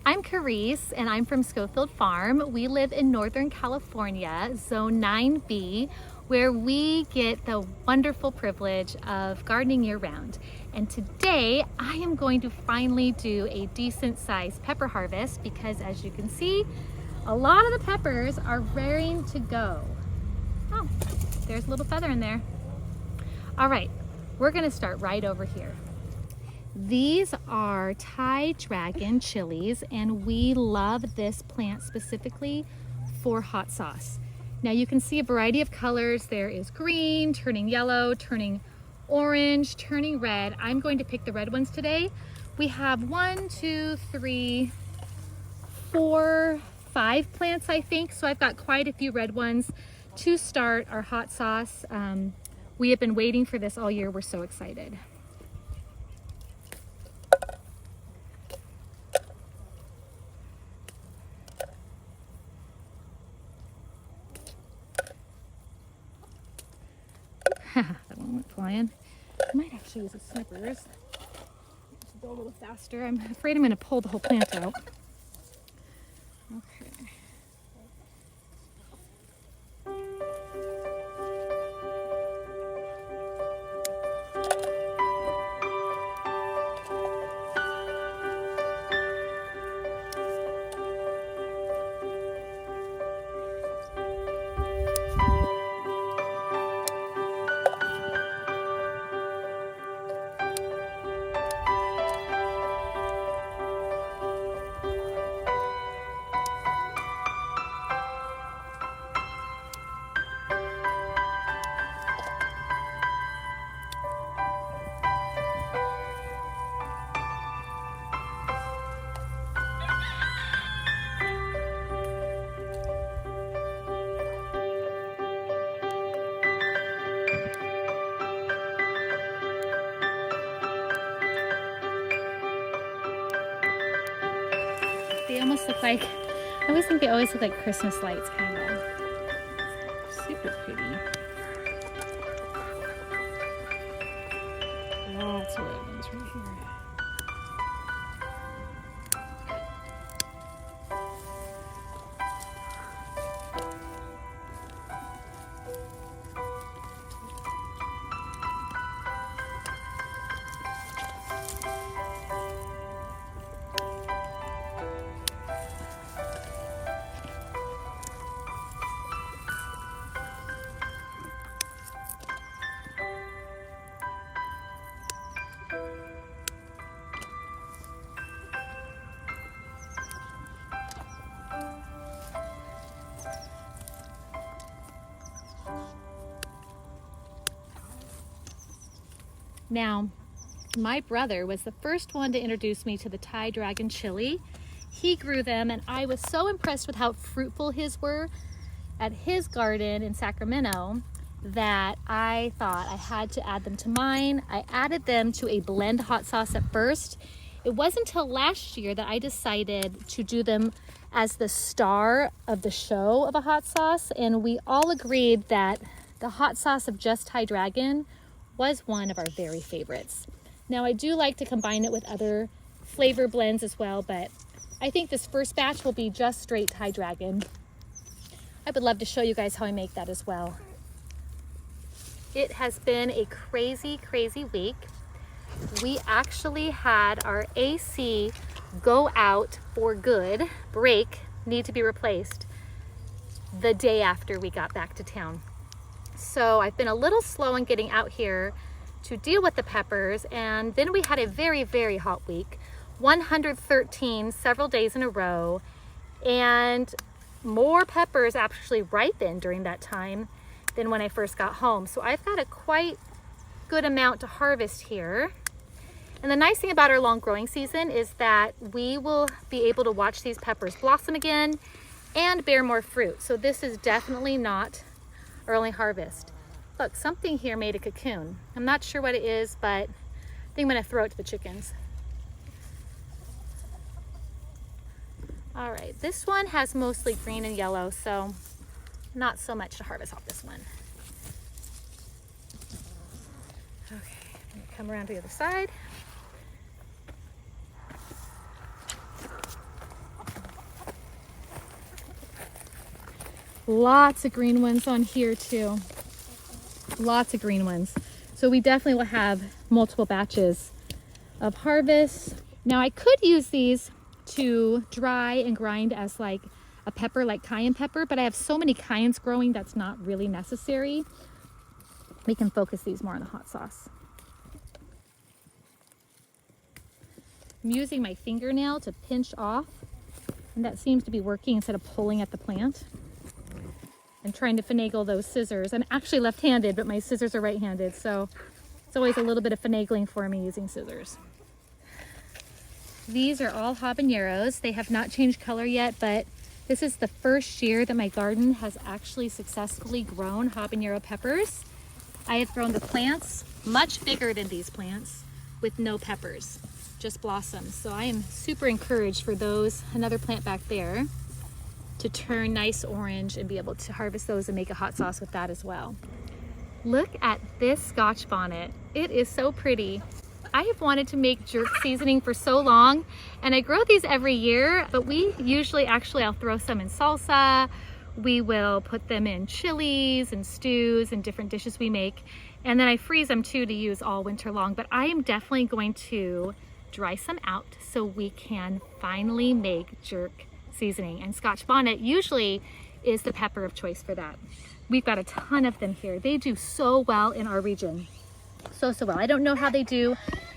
I'm Carice and I'm from Scofield Farm. We live in Northern California, Zone 9B, where we get the wonderful privilege of gardening year-round. And today I am going to finally do a decent sized pepper harvest because, as you can see, a lot of the peppers are raring to go. Oh, there's a little feather in there. All right, we're gonna start right over here. These are Thai dragon chilies, and we love this plant specifically for hot sauce. Now you can see a variety of colors. There is green, turning yellow, turning orange, turning red. I'm going to pick the red ones today. We have 1, 2, 3, 4, 5 plants, I think. So I've got quite a few red ones to start our hot sauce. We have been waiting for this all year. We're so excited. That one went flying. I might actually use the snippers to go a little faster. I'm afraid I'm going to pull the whole plant out. Okay. They almost look like, I always think they always look like Christmas lights, kind of. Super pretty. Lots of red ones right here. Now, my brother was the first one to introduce me to the Thai dragon chili. He grew them, and I was so impressed with how fruitful his were at his garden in Sacramento that I thought I had to add them to mine. I added them to a blend hot sauce at first. It wasn't until last year that I decided to do them as the star of the show of a hot sauce, and we all agreed that the hot sauce of just Thai dragon was one of our very favorites. Now, I do like to combine it with other flavor blends as well, but I think this first batch will be just straight Thai dragon. I would love to show you guys how I make that as well. It has been a crazy, crazy week. We actually had our AC go out for good, need to be replaced the day after we got back to town. So I've been a little slow in getting out here to deal with the peppers, and then we had a very, very hot week, 113 several days in a row, and more peppers actually ripened during that time than when I first got home. So I've got a quite good amount to harvest here. And the nice thing about our long growing season is that we will be able to watch these peppers blossom again and bear more fruit. So this is definitely not early harvest. Look, something here made a cocoon. I'm not sure what it is, but I think I'm gonna throw it to the chickens. All right, this one has mostly green and yellow, so not so much to harvest off this one. Okay, I'm gonna come around to the other side. Lots of green ones on here too. Lots of green ones. So we definitely will have multiple batches of harvest. Now I could use these to dry and grind as like a pepper, like cayenne pepper, but I have so many cayennes growing that's not really necessary. We can focus these more on the hot sauce. I'm using my fingernail to pinch off, and that seems to be working instead of pulling at the plant. I'm trying to finagle those scissors. I'm actually left-handed, but my scissors are right-handed, so it's always a little bit of finagling for me using scissors. These are all habaneros. They have not changed color yet, but this is the first year that my garden has actually successfully grown habanero peppers. I have grown the plants much bigger than these plants with no peppers, just blossoms. So I am super encouraged for those, another plant back there, to turn nice orange and be able to harvest those and make a hot sauce with that as well. Look at this Scotch bonnet. It is so pretty. I have wanted to make jerk seasoning for so long, and I grow these every year, but we usually, I'll throw some in salsa. We will put them in chilies and stews and different dishes we make. And then I freeze them too to use all winter long, but I am definitely going to dry some out so we can finally make jerk seasoning. And Scotch bonnet usually is the pepper of choice for that. We've got a ton of them here. They do so well in our region. So well. I don't know how they do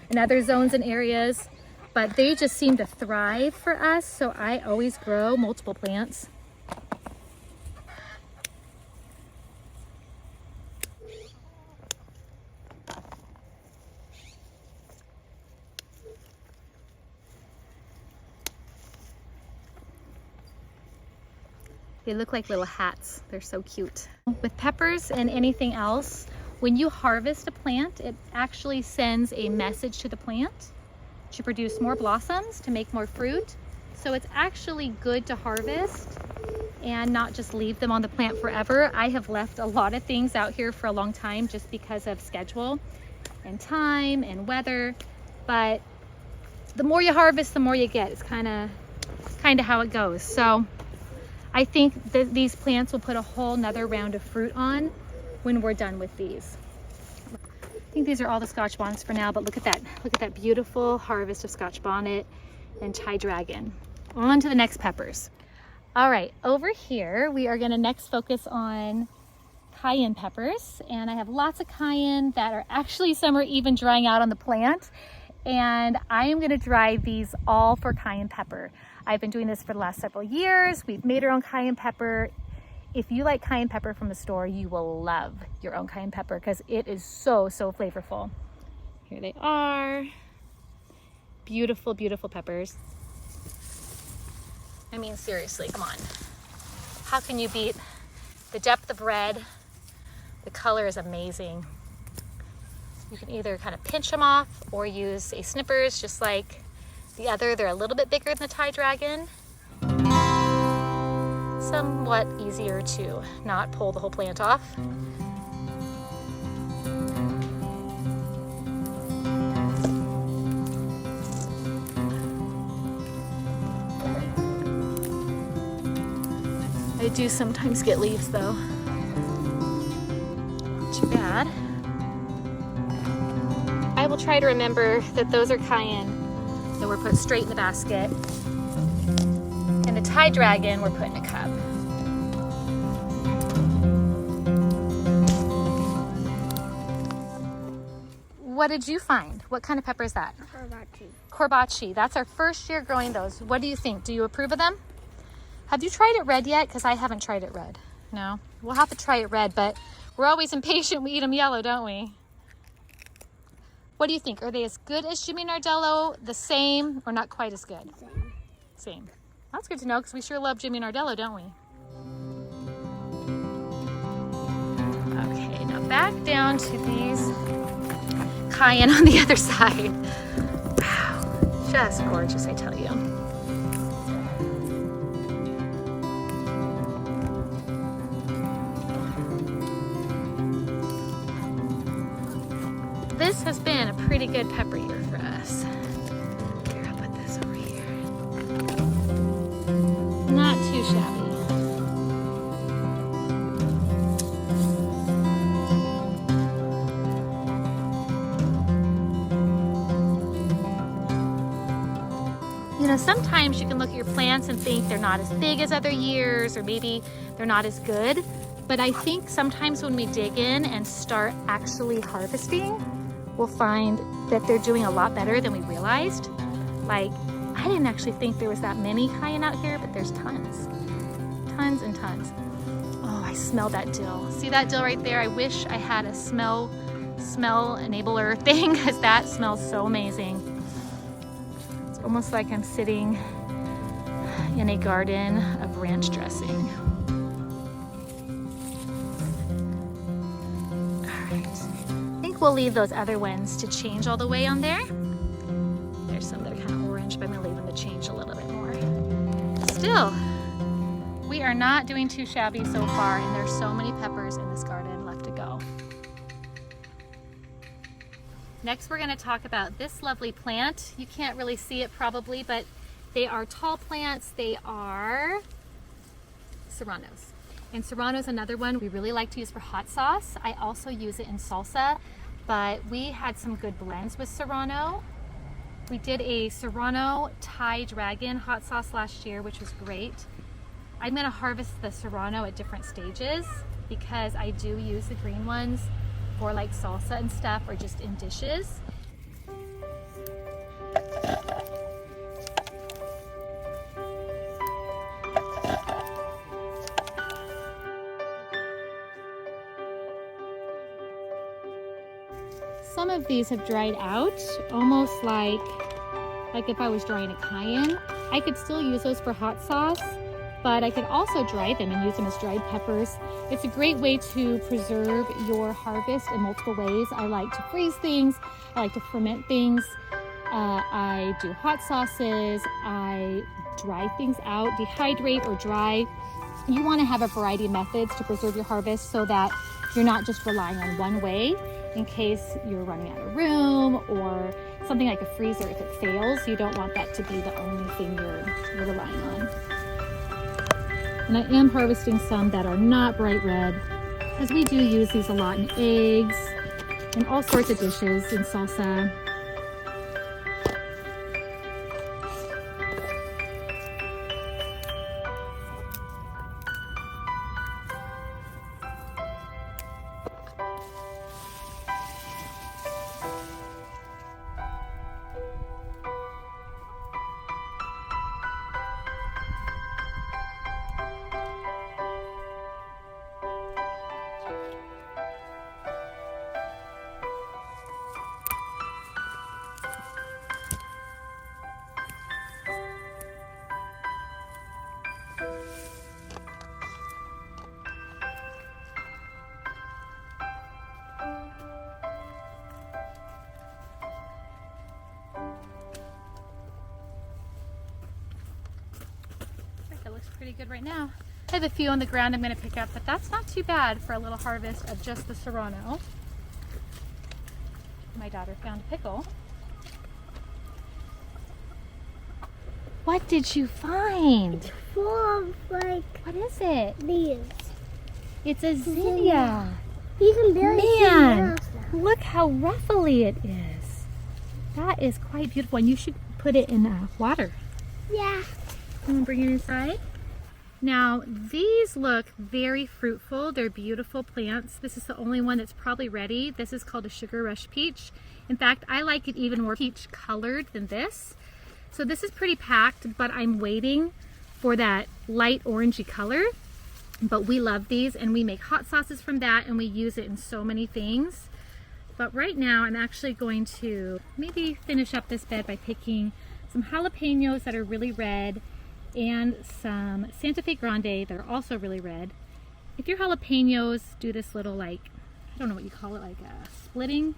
in other zones and areas, but they just seem to thrive for us. So I always grow multiple plants. They look like little hats. They're so cute. With peppers and anything else, when you harvest a plant, it actually sends a message to the plant to produce more blossoms, to make more fruit. So it's actually good to harvest and not just leave them on the plant forever. I have left a lot of things out here for a long time just because of schedule and time and weather. But the more you harvest, the more you get. It's kind of how it goes. So I think that these plants will put a whole nother round of fruit on when we're done with these. I think these are all the Scotch bonnets for now, but look at that beautiful harvest of Scotch bonnet and Thai dragon. On to the next peppers. All right, over here we are going to next focus on cayenne peppers, and I have lots of cayenne that are actually, some are even drying out on the plant, and I am going to dry these all for cayenne pepper. I've been doing this for the last several years. We've made our own cayenne pepper. If you like cayenne pepper from the store, you will love your own cayenne pepper because it is so flavorful. Here they are. Beautiful, beautiful peppers. I mean, seriously, come on. How can you beat the depth of red? The color is amazing. You can either kind of pinch them off or use a snippers just like the other. They're a little bit bigger than the Thai dragon. Somewhat easier to not pull the whole plant off. I do sometimes get leaves though. Not too bad. I will try to remember that those are cayenne that were put straight in the basket. And the Thai dragon we're putting in a cup. What did you find? What kind of pepper is that? Corbachi. Corbachi. That's our first year growing those. What do you think? Do you approve of them? Have you tried it red yet? Because I haven't tried it red. No? We'll have to try it red, but we're always impatient. We eat them yellow, don't we? What do you think? Are they as good as Jimmy Nardello, the same, or not quite as good? Same. That's good to know because we sure love Jimmy Nardello, don't we? Okay, now back down to these cayenne on the other side. Wow, just gorgeous, I tell you. This has been a pretty good pepper year for us. Here, I'll put this over here. Not too shabby. sometimes you can look at your plants and think they're not as big as other years, or maybe they're not as good. But I think sometimes when we dig in and start actually harvesting, we'll find that they're doing a lot better than we realized. Like, I didn't actually think there was that many cayenne out here, but there's tons. Tons and tons. Oh, I smell that dill. See that dill right there? I wish I had a smell enabler thing, because that smells so amazing. It's almost like I'm sitting in a garden of ranch dressing. All right, I think we'll leave those other ones to change all the way on there. There's some that are kind of orange, but I'm gonna leave them to change a little bit more. Still, we are not doing too shabby so far, and there's so many peppers in this garden left to go. Next, we're going to talk about this lovely plant. You can't really see it probably, but they are tall plants. They are Serranos. And Serrano is another one we really like to use for hot sauce. I also use it in salsa, but we had some good blends with Serrano. We did a Serrano Thai Dragon hot sauce last year, which was great. I'm going to harvest the Serrano at different stages because I do use the green ones for like salsa and stuff, or just in dishes. Some of these have dried out, almost like if I was drying a cayenne. I could still use those for hot sauce, but I could also dry them and use them as dried peppers. It's a great way to preserve your harvest in multiple ways. I like to freeze things. I like to ferment things. I do hot sauces. I dry things out, dehydrate or dry. You want to have a variety of methods to preserve your harvest so that you're not just relying on one way in case you're running out of room, or something like a freezer. If it fails, you don't want that to be the only thing you're relying on. And I am harvesting some that are not bright red, because we do use these a lot in eggs and all sorts of dishes in salsa. Pretty good right now. I have a few on the ground I'm going to pick up, but that's not too bad for a little harvest of just the Serrano. My daughter found a pickle. What did you find? Full of like. What is it? Leaves. It's a zinnia. You can barely see Man, the look how ruffly it is. That is quite beautiful, and you should put it in water. Yeah. I'm gonna bring it inside. Now, these look very fruitful. They're beautiful plants. This is the only one that's probably ready. This is called a sugar rush peach. In fact, I like it even more peach colored than this. So this is pretty packed, but I'm waiting for that light orangey color. But we love these, and we make hot sauces from that, and we use it in so many things. But right now, I'm actually going to maybe finish up this bed by picking some jalapenos that are really red, and some Santa Fe Grande that are also really red. If your jalapenos do this little, like, I don't know what you call it, like a splitting,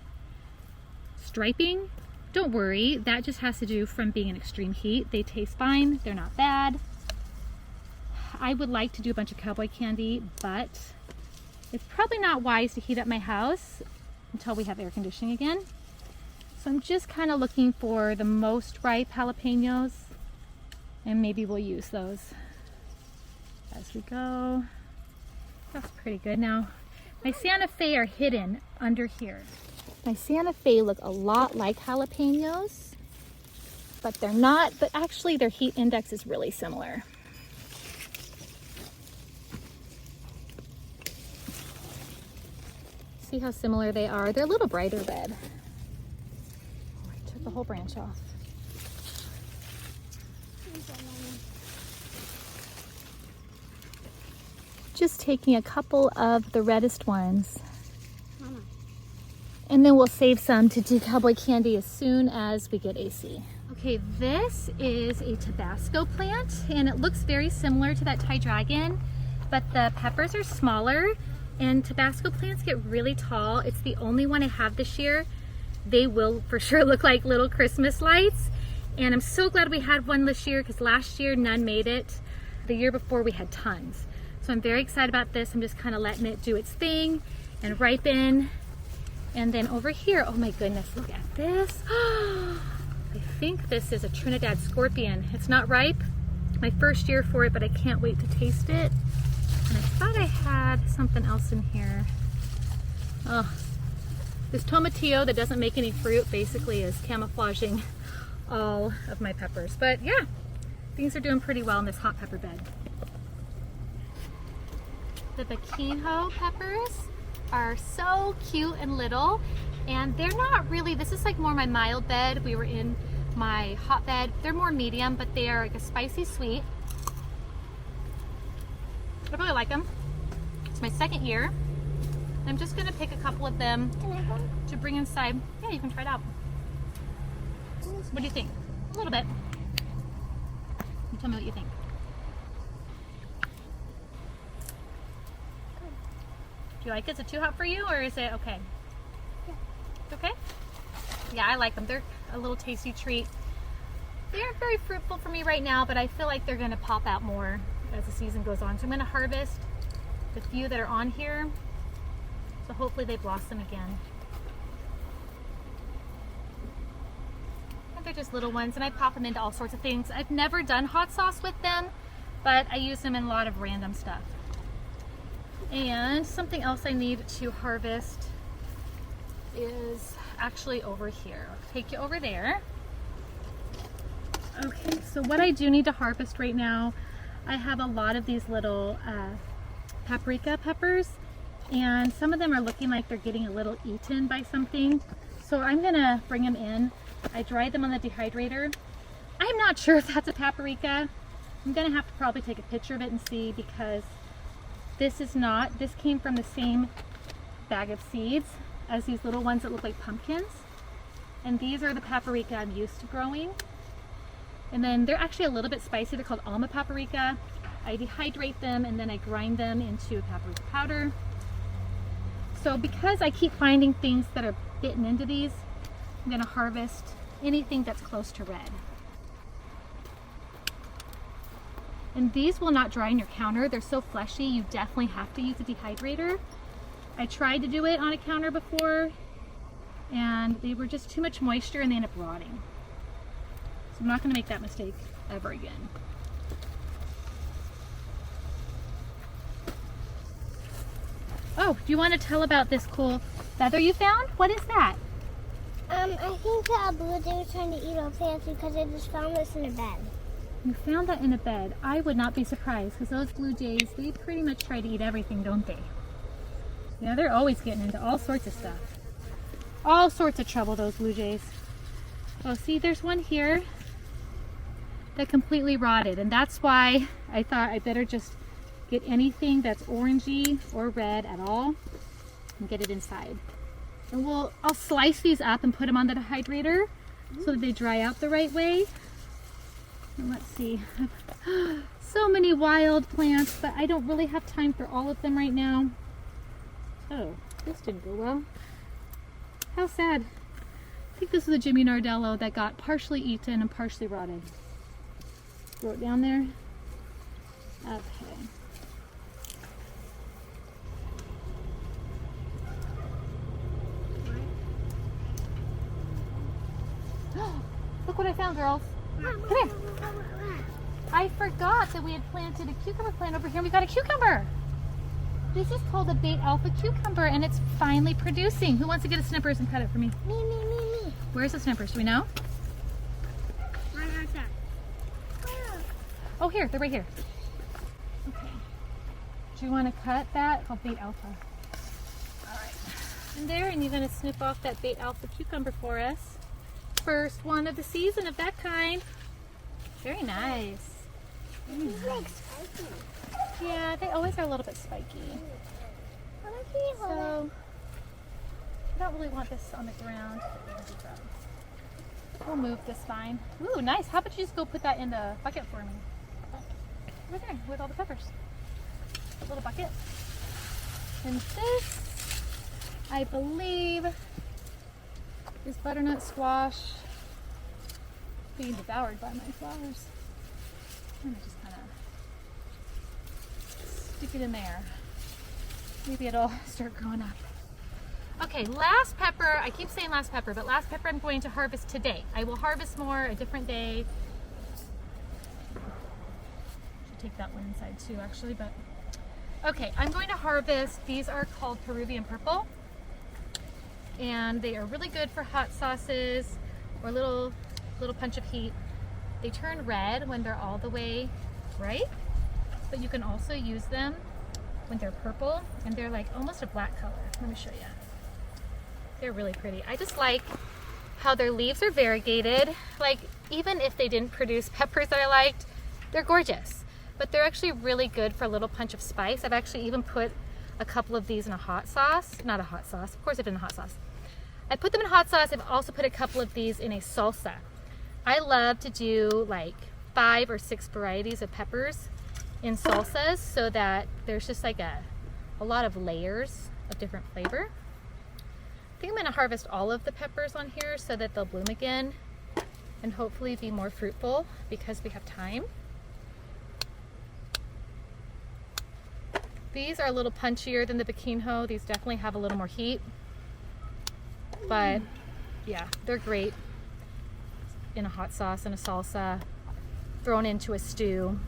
striping, don't worry, that just has to do from being in extreme heat. They taste fine, they're not bad. I would like to do a bunch of cowboy candy, but it's probably not wise to heat up my house until we have air conditioning again. So I'm just kind of looking for the most ripe jalapenos, and maybe we'll use those as we go. That's pretty good. Now, my Santa Fe are hidden under here. My Santa Fe look a lot like jalapenos. but they're not. But actually their heat index is really similar. See how similar they are? They're a little brighter red. Oh, I took the whole branch off. Just taking a couple of the reddest ones. And then we'll save some to do cowboy candy as soon as we get AC. Okay, this is a Tabasco plant and it looks very similar to that Thai dragon, but the peppers are smaller and Tabasco plants get really tall. It's the only one I have this year. They will for sure look like little Christmas lights. And I'm so glad we had one this year because last year none made it. The year before we had tons. So I'm very excited about this. I'm just kind of letting it do its thing and ripen. And then over here, oh my goodness, look at this. I think this is a Trinidad scorpion. It's not ripe. My first year for it, but I can't wait to taste it. And I thought I had something else in here. Oh, this tomatillo that doesn't make any fruit basically is camouflaging all of my peppers. But yeah, things are doing pretty well in this hot pepper bed. The Bicinho peppers are so cute and little, and they're not really, this is like more my mild bed. We were in my hot bed. They're more medium, but they are like a spicy sweet. I really like them. It's my second year. I'm just gonna pick a couple of them to bring inside. Yeah, you can try it out. What do you think? A little bit. You tell me what you think. Do you like it? Is it too hot for you or is it okay? Yeah. It's okay? Yeah, I like them. They're a little tasty treat. They aren't very fruitful for me right now, but I feel like they're gonna pop out more as the season goes on. So I'm gonna harvest the few that are on here. So hopefully they blossom again. And they're just little ones and I pop them into all sorts of things. I've never done hot sauce with them, but I use them in a lot of random stuff. And something else I need to harvest is actually over here. I'll take you over there. Okay, so what I do need to harvest right now, I have a lot of these little paprika peppers, and some of them are looking like they're getting a little eaten by something. So I'm gonna bring them in. I dried them on the dehydrator. I'm not sure if that's a paprika. I'm gonna have to probably take a picture of it and see, because this is not. This came from the same bag of seeds as these little ones that look like pumpkins. And these are the paprika I'm used to growing. And then they're actually a little bit spicy. They're called alma paprika. I dehydrate them and then I grind them into paprika powder. So because I keep finding things that are bitten into these, I'm gonna harvest anything that's close to red. And these will not dry on your counter. They're so fleshy, you definitely have to use a dehydrator. I tried to do it on a counter before and they were just too much moisture and they end up rotting. So I'm not gonna make that mistake ever again. Oh, do you want to tell about this cool feather you found? What is that? I think the blue jay was trying to eat our plants because I just found this in a bed. You found that in a bed. I would not be surprised because those blue jays, they pretty much try to eat everything, don't they? Yeah, they're always getting into all sorts of stuff. All sorts of trouble, those blue jays. Oh, see, there's one here that completely rotted, and that's why I thought I better just get anything that's orangey or red at all and get it inside. And I'll slice these up and put them on the dehydrator so that they dry out the right way. And let's see, so many wild plants, but I don't really have time for all of them right now. Oh, this didn't go well. How sad. I think this is a Jimmy Nardello that got partially eaten and partially rotted. Throw it down there. Okay. Look what I found, girls. Come here. I forgot that we had planted a cucumber plant over here. We got a cucumber. This is called a bait alpha cucumber and it's finally producing. Who wants to get a snippers and cut it for me? Me. Where's the snippers? Do we know? Oh, here, they're right here. Okay. Do you want to cut that? Oh, bait alpha. All right. And there, and you're going to snip off that bait alpha cucumber for us. First one of the season of that kind. Very nice. Very nice. Like spiky. Yeah, they always are a little bit spiky. So, I don't really want this on the ground. We'll move this fine. Ooh, nice. How about you just go put that in the bucket for me? Right there, with all the peppers. A little bucket. And this, I believe, is butternut squash being devoured by my flowers. I'm gonna just kind of stick it in there. Maybe it'll start growing up. Okay, last pepper. I keep saying last pepper, but last pepper I'm going to harvest today. I will harvest more a different day. Should take that one inside too, actually, but okay, I'm going to harvest. These are called Peruvian Purple, and they are really good for hot sauces or a little punch of heat. They turn red when they're all the way ripe, but you can also use them when they're purple, and they're like almost a black color. Let me show you. They're really pretty. I just like how their leaves are variegated. Like, even if they didn't produce peppers that I liked, they're gorgeous. But they're actually really good for a little punch of spice. I've actually even put a couple of these in a hot sauce. Not a hot sauce, of course I did in a hot sauce. I put them in hot sauce. I've also put a couple of these in a salsa. I love to do like 5 or 6 varieties of peppers in salsas so that there's just like a lot of layers of different flavor. I think I'm going to harvest all of the peppers on here so that they'll bloom again and hopefully be more fruitful because we have time. These are a little punchier than the Bicinho. These definitely have a little more heat, but yeah, they're great in a hot sauce and a salsa, thrown into a stew.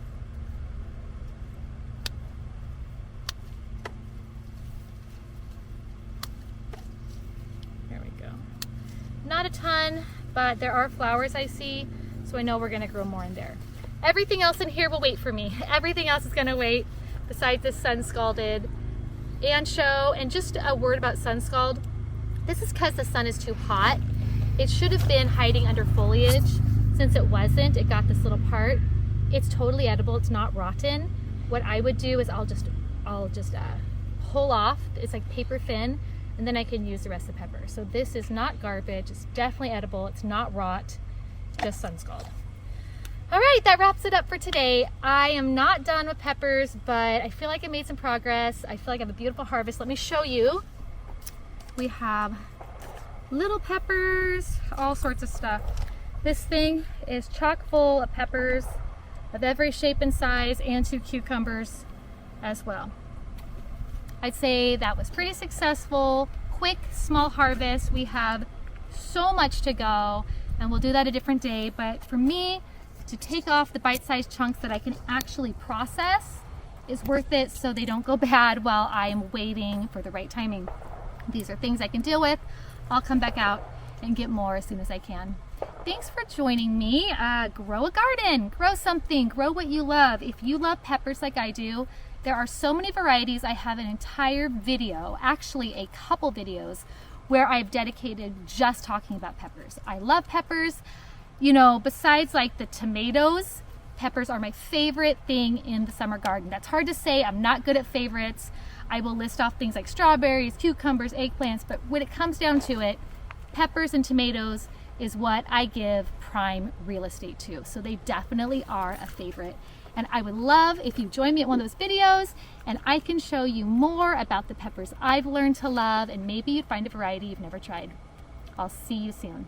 Not a ton, but there are flowers I see, so I know we're gonna grow more in there. Everything else in here will wait for me. Everything else is gonna wait besides this sun scalded ancho. And just a word about sun scald. This is because the sun is too hot. It should have been hiding under foliage. Since it wasn't, it got this little part. It's totally edible, it's not rotten. What I would do is I'll just pull off, it's like paper thin, and then I can use the rest of the pepper. So this is not garbage, it's definitely edible, it's not rot, just sun scald. All right, that wraps it up for today. I am not done with peppers, but I feel like I made some progress. I feel like I have a beautiful harvest. Let me show you. We have little peppers, all sorts of stuff. This thing is chock full of peppers of every shape and size, and 2 cucumbers as well. I'd say that was pretty successful, quick, small harvest. We have so much to go, and we'll do that a different day. But for me, to take off the bite-sized chunks that I can actually process is worth it so they don't go bad while I am waiting for the right timing. These are things I can deal with. I'll come back out and get more as soon as I can. Thanks for joining me. Grow a garden, grow something, grow what you love. If you love peppers like I do, there are so many varieties. I have an entire video, actually a couple videos, where I've dedicated just talking about peppers. I love peppers. You know, besides like the tomatoes, peppers are my favorite thing in the summer garden. That's hard to say. I'm not good at favorites. I will list off things like strawberries, cucumbers, eggplants, but when it comes down to it, peppers and tomatoes is what I give prime real estate to. So they definitely are a favorite. And I would love if you join me at one of those videos and I can show you more about the peppers I've learned to love, and maybe you'd find a variety you've never tried. I'll see you soon.